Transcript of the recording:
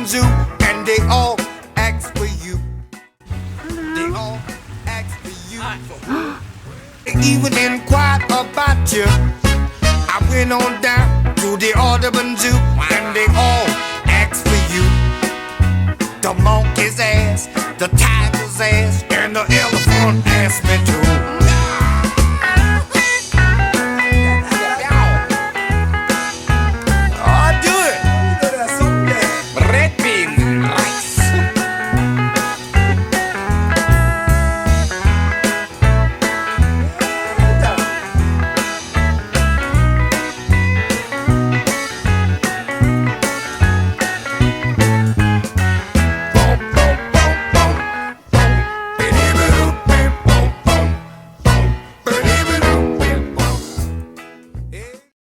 Zoo, and they all ask for you. They all ask for you. They even inquired about you. I went on down to the Audubon Zoo, and they all asked for you. The monkey's ass, the tiger's ass, and the elephant asked me too.